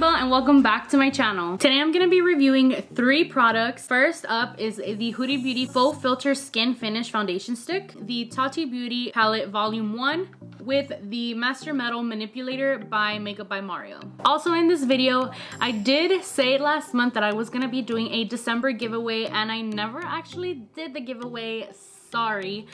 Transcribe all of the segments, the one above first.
Annabelle and welcome back to my channel. Today I'm going to be reviewing 3 products. First up is the Huda Beauty Full Filter Skin Finish Foundation Stick, the Tati Beauty Palette Volume 1 with the Master Metal Manipulator by Makeup by Mario. Also in this video, I did say last month that I was going to be doing a December giveaway and I never actually did the giveaway. Sorry.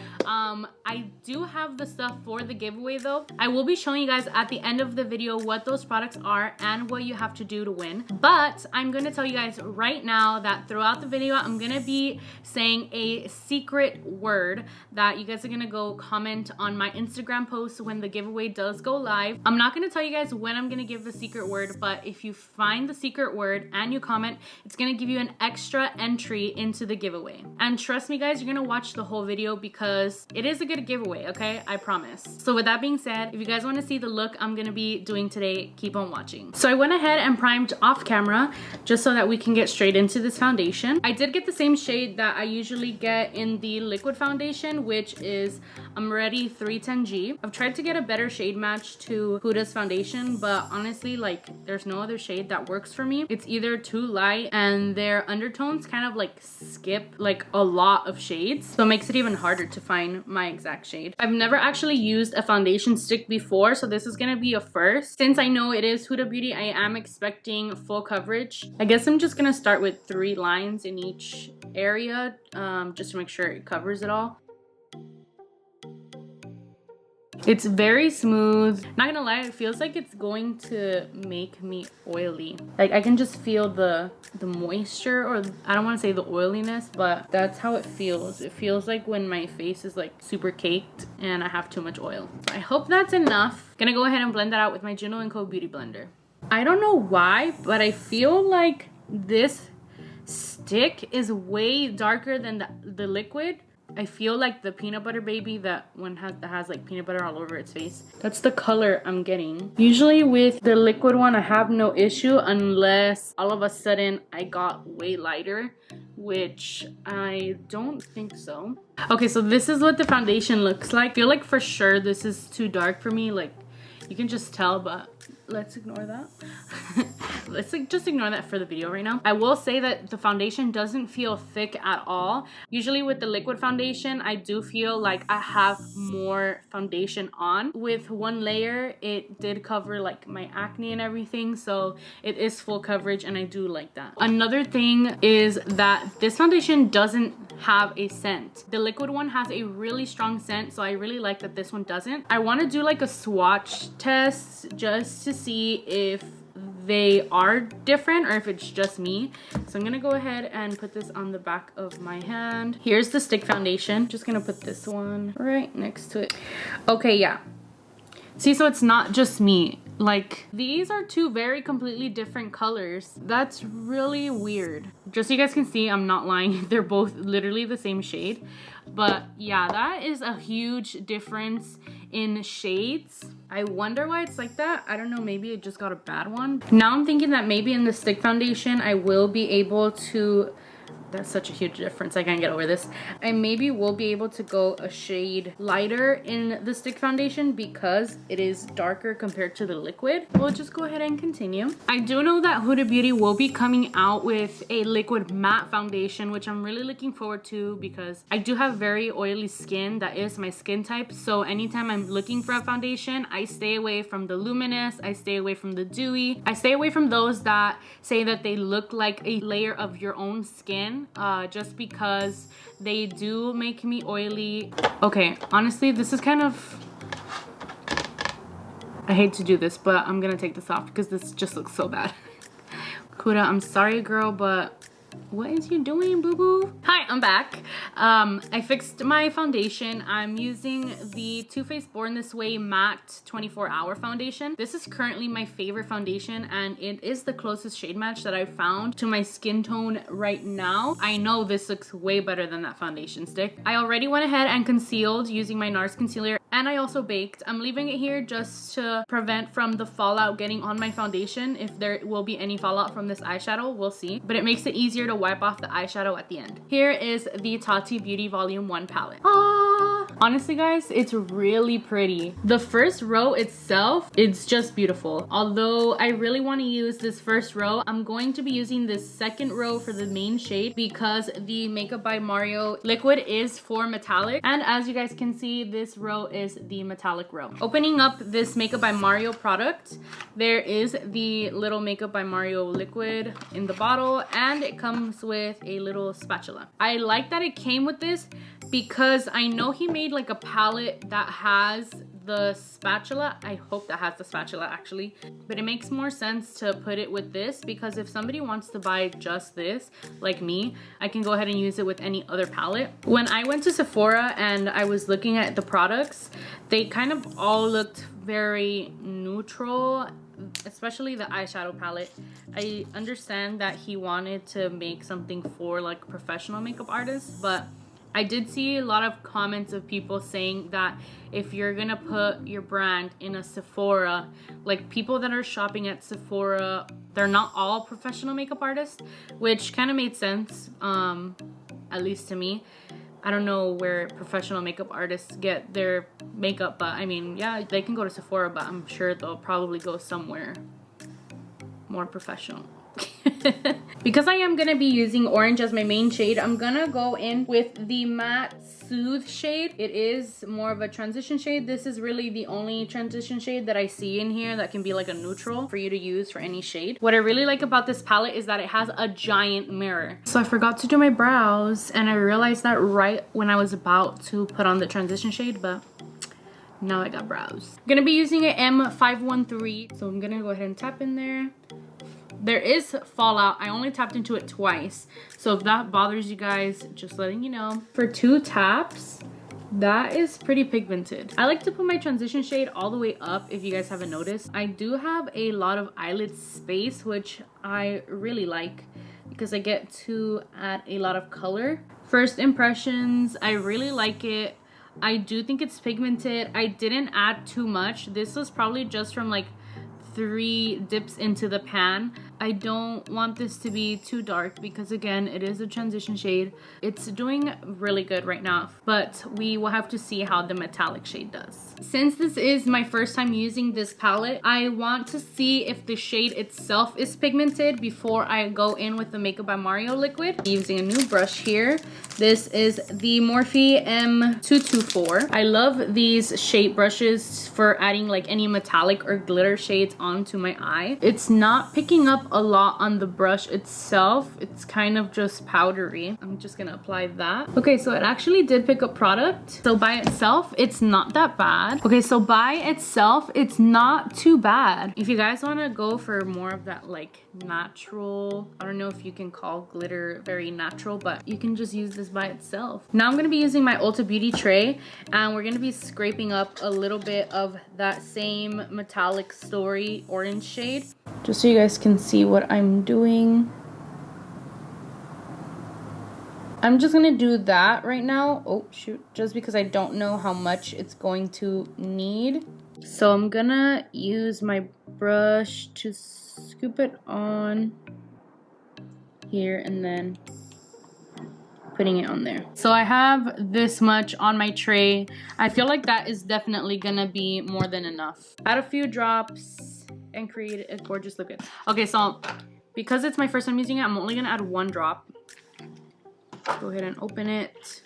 I do have the stuff for the giveaway though. I will be showing you guys at the end of the video what those products are and what you have to do to win. But I'm going to tell you guys right now that throughout the video, I'm going to be saying a secret word that you guys are going to go comment on my Instagram post when the giveaway does go live. I'm not going to tell you guys when I'm going to give the secret word, but if you find the secret word and you comment, it's going to give you an extra entry into the giveaway. And trust me guys, you're going to watch the whole video because it is a good giveaway, okay? I promise. So with that being said, if you guys want to see the look I'm gonna be doing today, keep on watching. So I went ahead and primed off camera just so that we can get straight into this foundation. I did get the same shade that I usually get in the liquid foundation, which is I'm Ready 310G. I've tried to get a better shade match to Huda's foundation, but honestly, like, there's no other shade that works for me. It's either too light and their undertones kind of like skip like a lot of shades, so it makes it even harder to find my exact shade. I've never actually used a foundation stick before, so this is gonna be a first. Since I know it is Huda Beauty, I am expecting full coverage. I guess I'm just gonna start with 3 lines in each area just to make sure it covers it all. It's very smooth. Not gonna lie, it feels like it's going to make me oily. Like I can just feel the moisture, or I don't want to say the oiliness, but that's how it feels. It feels like when my face is like super caked and I have too much oil. I hope that's enough. Gonna go ahead and blend that out with my Juno & Co Beauty Blender. I don't know why, but I feel like this stick is way darker than the liquid. I feel like the peanut butter baby that has like peanut butter all over its face. That's the color I'm getting. Usually with the liquid one, I have no issue unless all of a sudden I got way lighter, which I don't think so. Okay, so this is what the foundation looks like. I feel like for sure this is too dark for me. Like you can just tell, but let's ignore that. Let's just ignore that for the video right now. I will say that the foundation doesn't feel thick at all. Usually with the liquid foundation, I do feel like I have more foundation on. With one layer, it did cover like my acne and everything, so it is full coverage and I do like that. Another thing is that this foundation doesn't have a scent. The liquid one has a really strong scent, so I really like that this one doesn't. I want to do like a swatch test just to see if they are different or if it's just me. So I'm gonna go ahead and put this on the back of my hand. Here's the stick foundation. Just gonna put this one right next to it. Okay, yeah. See, so it's not just me. Like, these are 2 very completely different colors. That's really weird. Just so you guys can see, I'm not lying. They're both literally the same shade. But yeah, that is a huge difference in shades. I wonder why it's like that. I don't know, maybe it just got a bad one. Now I'm thinking that maybe in the stick foundation, I will be able to... That's such a huge difference. I can't get over this. I maybe will be able to go a shade lighter in the stick foundation because it is darker compared to the liquid. We'll just go ahead and continue. I do know that Huda Beauty will be coming out with a liquid matte foundation, which I'm really looking forward to because I do have very oily skin. That is my skin type. So anytime I'm looking for a foundation, I stay away from the luminous. I stay away from the dewy. I stay away from those that say that they look like a layer of your own skin. Just because they do make me oily. Okay, honestly, this is kind of... I hate to do this, but I'm gonna take this off because this just looks so bad. Huda, I'm sorry, girl, but what is you doing, boo-boo? Hi, I'm back. I fixed my foundation. I'm using the Too Faced Born This Way Matte 24-Hour Foundation. This is currently my favorite foundation, and it is the closest shade match that I've found to my skin tone right now. I know this looks way better than that foundation stick. I already went ahead and concealed using my NARS concealer, and I also baked. I'm leaving it here just to prevent from the fallout getting on my foundation. If there will be any fallout from this eyeshadow, we'll see. But it makes it easier to wipe off the eyeshadow at the end. Here is the Tati Beauty Volume 1 palette. Ah! Honestly guys, it's really pretty. The first row itself, it's just beautiful. Although I really want to use this first row, I'm going to be using this second row for the main shade because the Makeup by Mario liquid is for metallic. And as you guys can see, this row is the metallic row. Opening up this Makeup by Mario product, there is the little Makeup by Mario liquid in the bottle, and it comes with a little spatula. I like that it came with this because I know he made like a palette that has the spatula. I hope that has the spatula actually, but it makes more sense to put it with this because if somebody wants to buy just this, like me, I can go ahead and use it with any other palette. When I went to Sephora and I was looking at the products, they kind of all looked very neutral, especially the eyeshadow palette. I understand that he wanted to make something for like professional makeup artists, but I did see a lot of comments of people saying that if you're gonna put your brand in a Sephora, like people that are shopping at Sephora, they're not all professional makeup artists, which kind of made sense, at least to me. I don't know where professional makeup artists get their makeup, but I mean, yeah, they can go to Sephora, but I'm sure they'll probably go somewhere more professional. Because I am gonna be using orange as my main shade, I'm gonna go in with the matte Soothe shade. It is more of a transition shade. This is really the only transition shade that I see in here that can be like a neutral for you to use for any shade. What I really like about this palette is that it has a giant mirror. So I forgot to do my brows and I realized that right when I was about to put on the transition shade, but now I got brows. I'm gonna be using an M513, so I'm gonna go ahead and tap in there. There is fallout. I only tapped into it twice, so if that bothers you guys, just letting you know. For 2 taps, that is pretty pigmented. I like to put my transition shade all the way up, if you guys haven't noticed. I do have a lot of eyelid space, which I really like because I get to add a lot of color. First impressions, I really like it. I do think it's pigmented. I didn't add too much. This was probably just from like 3 dips into the pan. I don't want this to be too dark because again, it is a transition shade. It's doing really good right now, but we will have to see how the metallic shade does. Since this is my first time using this palette, I want to see if the shade itself is pigmented before I go in with the Makeup by Mario liquid. Using a new brush here. This is the Morphe M224. I love these shape brushes for adding like any metallic or glitter shades onto my eye. It's not picking up a lot on the brush itself. It's kind of just powdery. I'm just gonna apply that. Okay, so it actually did pick up product. So by itself, it's not that bad. Okay, so by itself, it's not too bad. If you guys wanna go for more of that like natural, I don't know if you can call glitter very natural, but you can just use this by itself. Now I'm gonna be using my Ulta Beauty tray and we're gonna be scraping up a little bit of that same metallic story orange shade, just so you guys can see what I'm doing. I'm just gonna do that right now. Oh shoot, just because I don't know how much it's going to need. So I'm gonna use my brush to scoop it on here and then putting it on there. So I have this much on my tray. I feel like that is definitely gonna be more than enough. Add a few drops and create a gorgeous liquid. Okay, so because it's my first time using it, I'm only gonna add 1 drop. Go ahead and open it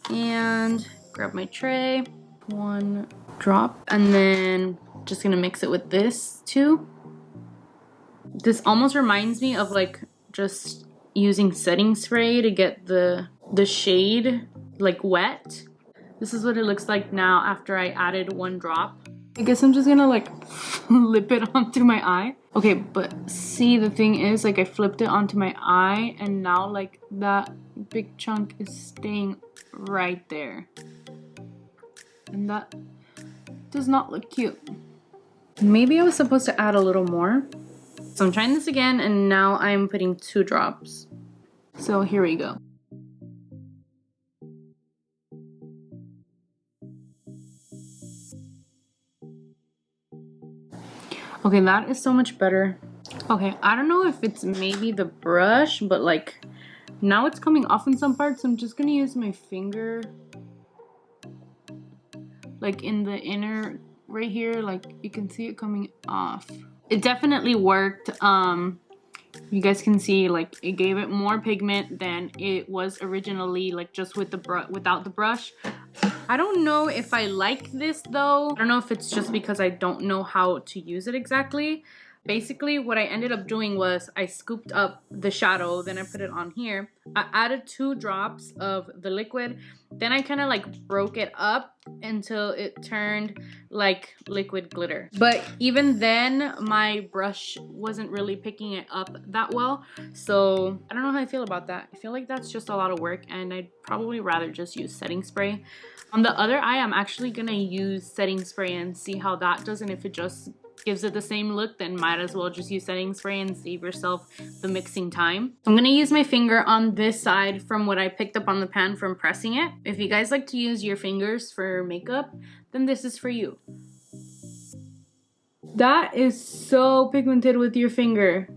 and grab my tray. 1 drop, and then just gonna mix it with this too. This almost reminds me of like just using setting spray to get the shade like wet. This is what it looks like now after I added 1 drop. I guess I'm just gonna like flip it onto my eye. Okay, but see, the thing is, like I flipped it onto my eye and now like that big chunk is staying right there. And that does not look cute. Maybe I was supposed to add a little more. So I'm trying this again and now I'm putting 2 drops. So here we go. Okay, that is so much better. Okay, I don't know if it's maybe the brush, but like now it's coming off in some parts. So I'm just gonna use my finger like in the inner right here, like you can see it coming off. It definitely worked. You guys can see like it gave it more pigment than it was originally, like just with the without the brush. I don't know if I like this though. I don't know if it's just because I don't know how to use it exactly. Basically, what I ended up doing was I scooped up the shadow, then I put it on here. I added 2 drops of the liquid, then I kind of like broke it up until it turned like liquid glitter. But even then, my brush wasn't really picking it up that well. So I don't know how I feel about that. I feel like that's just a lot of work, and I'd probably rather just use setting spray. On the other eye, I'm actually gonna use setting spray and see how that does, and if it just gives it the same look, then might as well just use setting spray and save yourself the mixing time. I'm gonna use my finger on this side from what I picked up on the pan from pressing it. If you guys like to use your fingers for makeup, then this is for you. That is so pigmented with your finger.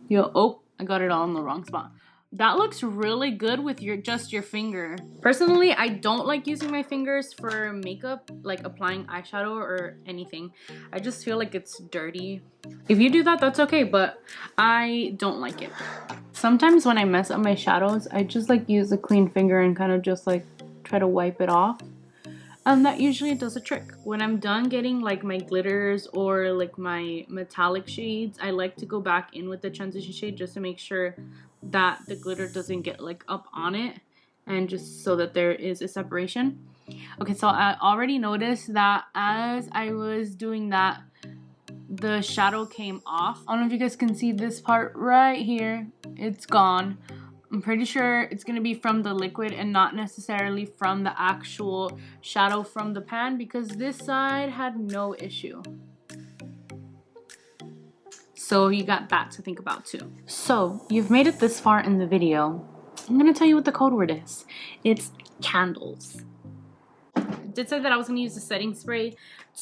Yo, oh, I got it all in the wrong spot. That looks really good with just your finger. Personally, I don't like using my fingers for makeup, like applying eyeshadow or anything. I just feel like it's dirty. If you do that, that's okay, but I don't like it. Sometimes when I mess up my shadows, I just like use a clean finger and kind of just like try to wipe it off. And that usually does a trick. When I'm done getting like my glitters or like my metallic shades, I like to go back in with the transition shade just to make sure that the glitter doesn't get like up on it, and just so that there is a separation. Okay, so I already noticed that as I was doing that, the shadow came off. I don't know if you guys can see this part right here. It's gone. I'm pretty sure it's gonna be from the liquid and not necessarily from the actual shadow from the pan, because this side had no issue. So you got that to think about too. So you've made it this far in the video. I'm gonna tell you what the code word is. It's candles. I did say that I was gonna use the setting spray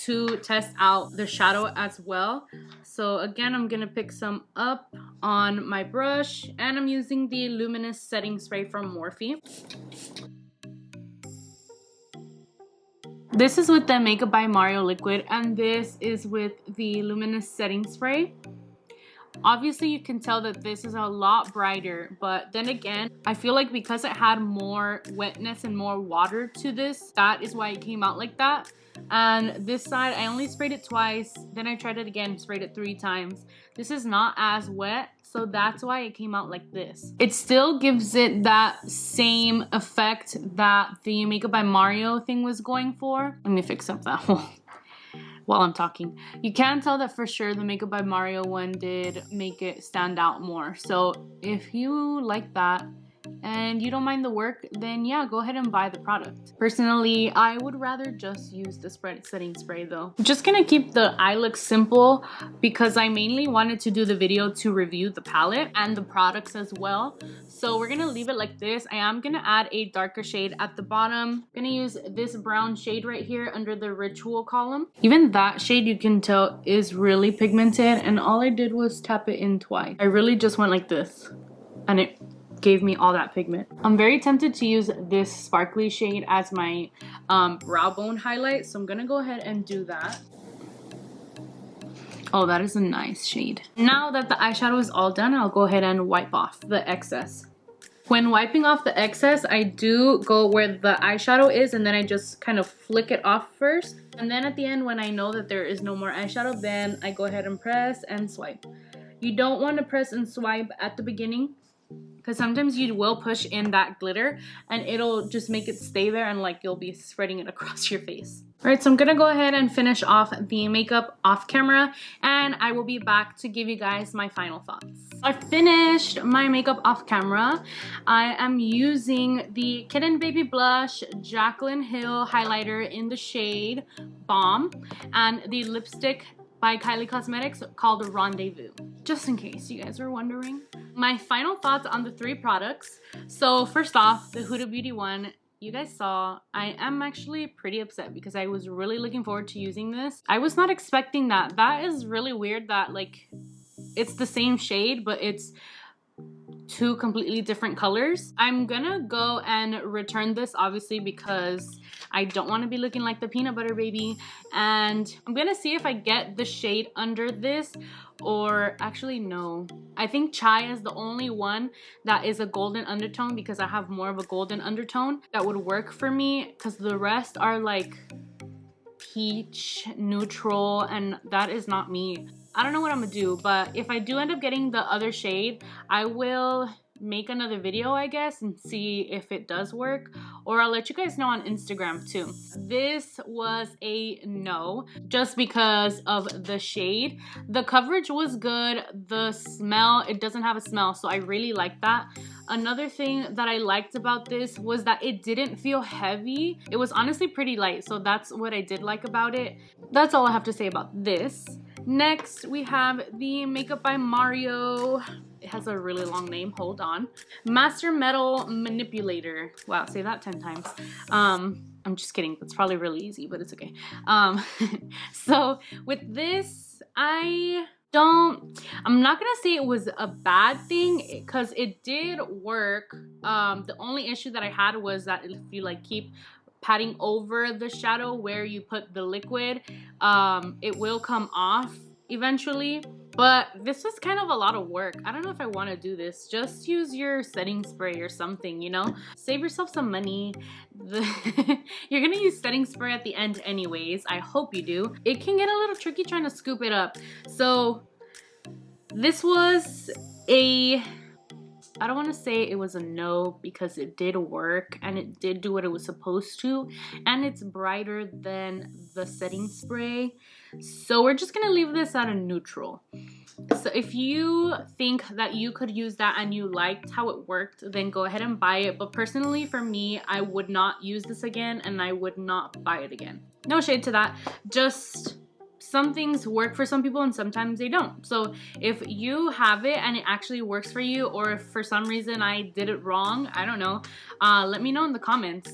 to test out the shadow as well. So again, I'm gonna pick some up on my brush, and I'm using the luminous setting spray from Morphe. This is with the Makeup by Mario liquid, and this is with the luminous setting spray. Obviously, you can tell that this is a lot brighter, but then again, I feel like because it had more wetness and more water to this, that is why it came out like that. And this side, I only sprayed it twice, then I tried it again, sprayed it 3 times. This is not as wet, so that's why it came out like this. It still gives it that same effect that the Makeup by Mario thing was going for. Let me fix up that hole while I'm talking. You can tell that for sure the Makeup by Mario one did make it stand out more. So if you like that and you don't mind the work, then yeah, go ahead and buy the product. Personally, I would rather just use the setting spray though. I'm just gonna keep the eye look simple because I mainly wanted to do the video to review the palette and the products as well. So we're gonna leave it like this. I am gonna add a darker shade at the bottom. I'm gonna use this brown shade right here under the ritual column. Even that shade, you can tell, is really pigmented, and all I did was tap it in twice. I really just went like this and it gave me all that pigment. I'm very tempted to use this sparkly shade as my brow bone highlight, so I'm gonna go ahead and do that. Oh, that is a nice shade. Now that the eyeshadow is all done, I'll go ahead and wipe off the excess. When wiping off the excess, I do go where the eyeshadow is, and then I just kind of flick it off first. And then at the end, when I know that there is no more eyeshadow, then I go ahead and press and swipe. You don't want to press and swipe at the beginning, because sometimes you will push in that glitter and it'll just make it stay there, and like you'll be spreading it across your face. All right, so I'm gonna go ahead and finish off the makeup off camera, and I will be back to give you guys my final thoughts. I finished my makeup off camera. I am using the Kitten Baby Blush Jaclyn Hill highlighter in the shade Bomb, and the lipstick by Kylie Cosmetics called Rendezvous, just in case you guys were wondering. My final thoughts on the 3 products. So first off, the Huda Beauty one, you guys saw, I am actually pretty upset because I was really looking forward to using this. I was not expecting that. That is really weird that like it's the same shade, but it's two completely different colors. I'm gonna go and return this, obviously, because I don't want to be looking like the peanut butter baby. And I'm gonna see if I get the shade under this, or actually no, I think chai is the only one that is a golden undertone, because I have more of a golden undertone that would work for me, because the rest are like peach neutral, and that is not me. I don't know what I'm gonna do, but if I do end up getting the other shade, I will make another video, I guess, and see if it does work, or I'll let you guys know on Instagram too. This was a no, just because of the shade. The coverage was good. The smell, it doesn't have a smell, so I really like that. Another thing that I liked about this was that it didn't feel heavy. It was honestly pretty light, so that's what I did like about it. That's all I have to say about this. Next, we have the Makeup by Mario. It has a really long name, hold on. Master Metal Manipulator. Wow, say that 10 times. I'm just kidding, it's probably really easy, but it's okay. So with this, I'm not gonna say it was a bad thing, because it did work. The only issue that I had was that if you like keep patting over the shadow where you put the liquid, it will come off eventually. But this was kind of a lot of work. I don't know if I want to do this. Just use your setting spray or something, you know? Save yourself some money. You're gonna use setting spray at the end anyways. I hope you do. It can get a little tricky trying to scoop it up. So this was a... I don't want to say it was a no, because it did work and it did do what it was supposed to, and it's brighter than the setting spray. So we're just gonna leave this at a neutral. So if you think that you could use that and you liked how it worked, then go ahead and buy it. But personally, for me, I would not use this again, and I would not buy it again. No shade to that, just some things work for some people and sometimes they don't. So if you have it and it actually works for you, or if for some reason I did it wrong, I don't know, let me know in the comments.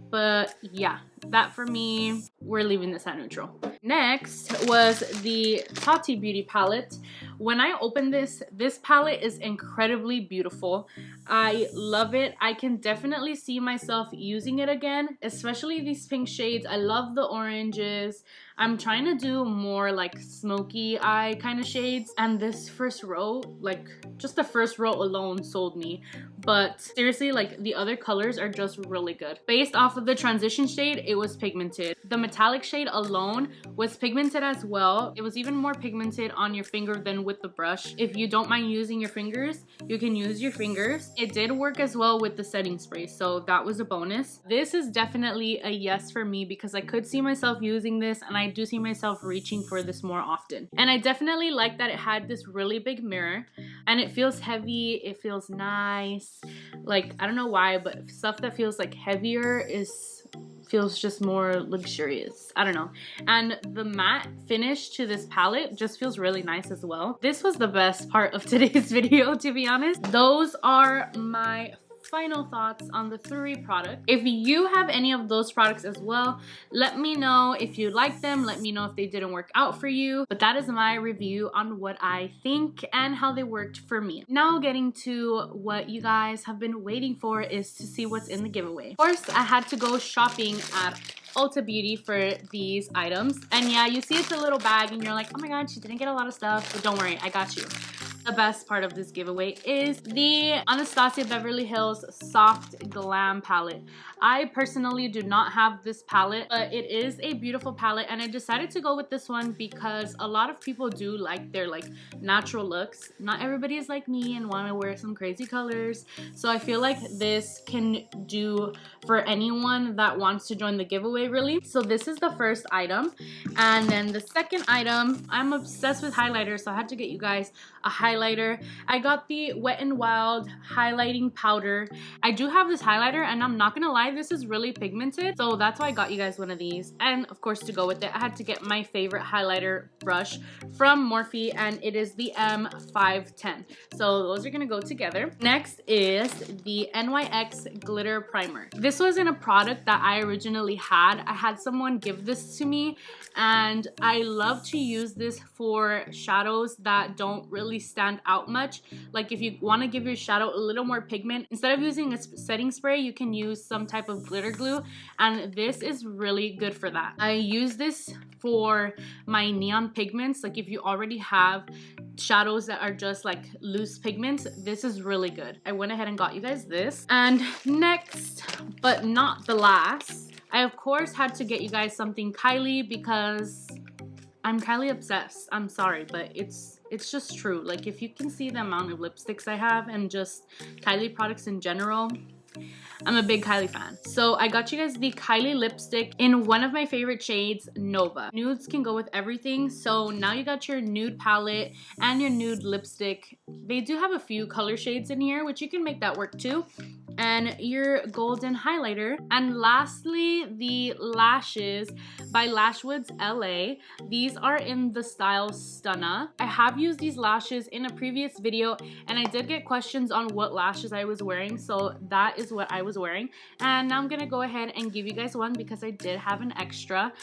But yeah, that for me, we're leaving this at neutral. Next was the Tati Beauty palette. When I opened this palette is incredibly beautiful. I love it. I can definitely see myself using it again, especially these pink shades. I love the oranges. I'm trying to do more like smoky eye kind of shades, and this first row, like just the first row alone sold me. But seriously, like the other colors are just really good. Based off of the transition shade, it was pigmented. The metallic shade alone was pigmented as well. It was even more pigmented on your finger than with the brush. If you don't mind using your fingers, you can use your fingers. It did work as well with the setting spray, so that was a bonus. This is definitely a yes for me, because I could see myself using this, and I do see myself reaching for this more often. And I definitely like that it had this really big mirror, and it feels heavy, it feels nice. Like, I don't know why, but stuff that feels like heavier feels just more luxurious. I don't know. And the matte finish to this palette just feels really nice as well. This was the best part of today's video, to be honest. Those are my final thoughts on the 3 products. If you have any of those products as well, let me know if you like them. Let me know if they didn't work out for you. But that is my review on what I think and how they worked for me. Now getting to what you guys have been waiting for, is to see what's in the giveaway. Of course, I had to go shopping at Ulta Beauty for these items. And yeah, you see it's a little bag and you're like, oh my god, she didn't get a lot of stuff. But don't worry, I got you. The best part of this giveaway is the Anastasia Beverly Hills Soft Glam palette. I personally do not have this palette, but it is a beautiful palette, and I decided to go with this one because a lot of people do like their like natural looks. Not everybody is like me and want to wear some crazy colors, so I feel like this can do for anyone that wants to join the giveaway, really. So this is the first item, and then the second item, I'm obsessed with highlighters, so I had to get you guys a highlighter. I got the Wet n Wild highlighting powder. I do have this highlighter, and I'm not gonna lie, this is really pigmented, so that's why I got you guys one of these. And of course, to go with it, I had to get my favorite highlighter brush from Morphe, and it is the M510. So those are gonna go together. Next is the NYX glitter primer. This wasn't a product that I originally had. I had someone give this to me, and I love to use this for shadows that don't really stand stand out much. Like if you want to give your shadow a little more pigment, instead of using a setting spray, you can use some type of glitter glue, and this is really good for that. I use this for my neon pigments. Like if you already have shadows that are just like loose pigments, this is really good. I went ahead and got you guys this. And next, but not the last, I of course had to get you guys something Kylie because I'm Kylie obsessed. I'm sorry, but it's just true. Like if you can see the amount of lipsticks I have and just Kylie products in general, I'm a big Kylie fan. So I got you guys the Kylie lipstick in one of my favorite shades, Nova. Nudes can go with everything. So now you got your nude palette and your nude lipstick. They do have a few color shades in here, which you can make that work too. And your golden highlighter. And lastly, the lashes by Lashwoods LA. These are in the style Stunna. I have used these lashes in a previous video, and I did get questions on what lashes I was wearing, so that is what I was wearing. And now I'm gonna go ahead and give you guys one because I did have an extra.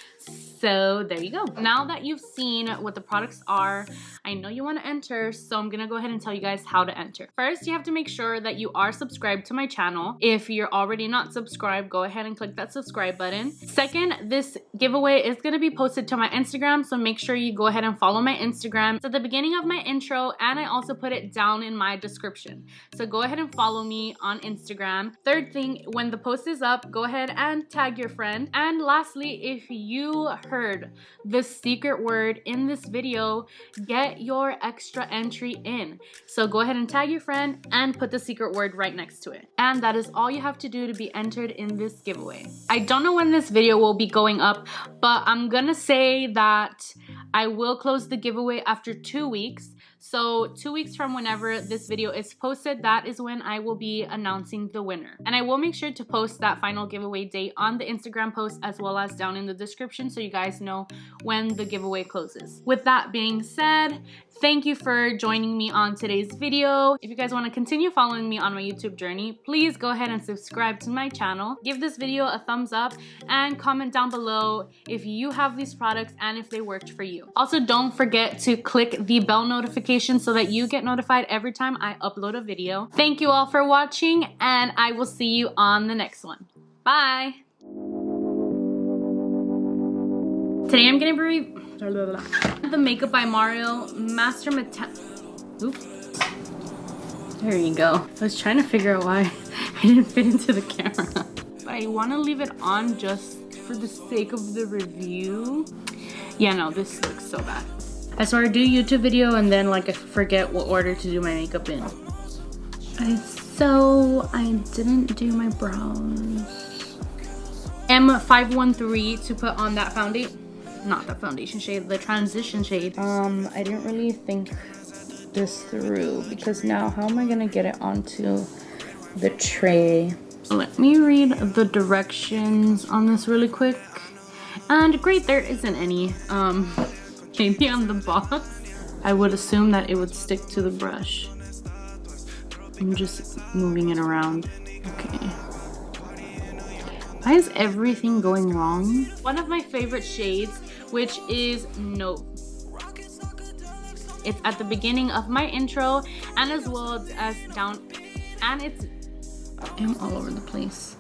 So there you go. Now that you've seen what the products are, I know you want to enter, so I'm gonna go ahead and tell you guys how to enter. First, you have to make sure that you are subscribed to my channel. If you're already not subscribed, go ahead and click that subscribe button. Second, this giveaway is going to be posted to my Instagram, so make sure you go ahead and follow my Instagram. It's at the beginning of my intro, and I also put it down in my description. So go ahead and follow me on Instagram. Third thing, when the post is up, go ahead and tag your friend. And lastly, if you heard the secret word in this video, get your extra entry in. So go ahead and tag your friend and put the secret word right next to it. And that is all you have to do to be entered in this giveaway. I don't know when this video will be going up, but I'm gonna say that I will close the giveaway after 2 weeks. So 2 weeks from whenever this video is posted, that is when I will be announcing the winner. And I will make sure to post that final giveaway date on the Instagram post as well as down in the description so you guys know when the giveaway closes. With that being said, thank you for joining me on today's video. If you guys want to continue following me on my YouTube journey, please go ahead and subscribe to my channel. Give this video a thumbs up and comment down below if you have these products and if they worked for you. Also, don't forget to click the bell notification so that you get notified every time I upload a video. Thank you all for watching, and I will see you on the next one. Bye! Today I'm gonna be the Makeup by Mario Master Oops. There you go. I was trying to figure out why I didn't fit into the camera. But I want to leave it on just for the sake of the review. Yeah, no, this looks so bad. I swear I do a YouTube video and then like I forget what order to do my makeup in. So I didn't do my brows. M513 to put on that foundation. Not the foundation shade, the transition shade. I didn't really think this through because now how am I gonna get it onto the tray? Let me read the directions on this really quick. And great, there isn't any. Maybe on the box. I would assume that it would stick to the brush. I'm just moving it around. Okay. Why is everything going wrong? One of my favorite shades, which is Note. It's at the beginning of my intro and as well as down, and I'm all over the place.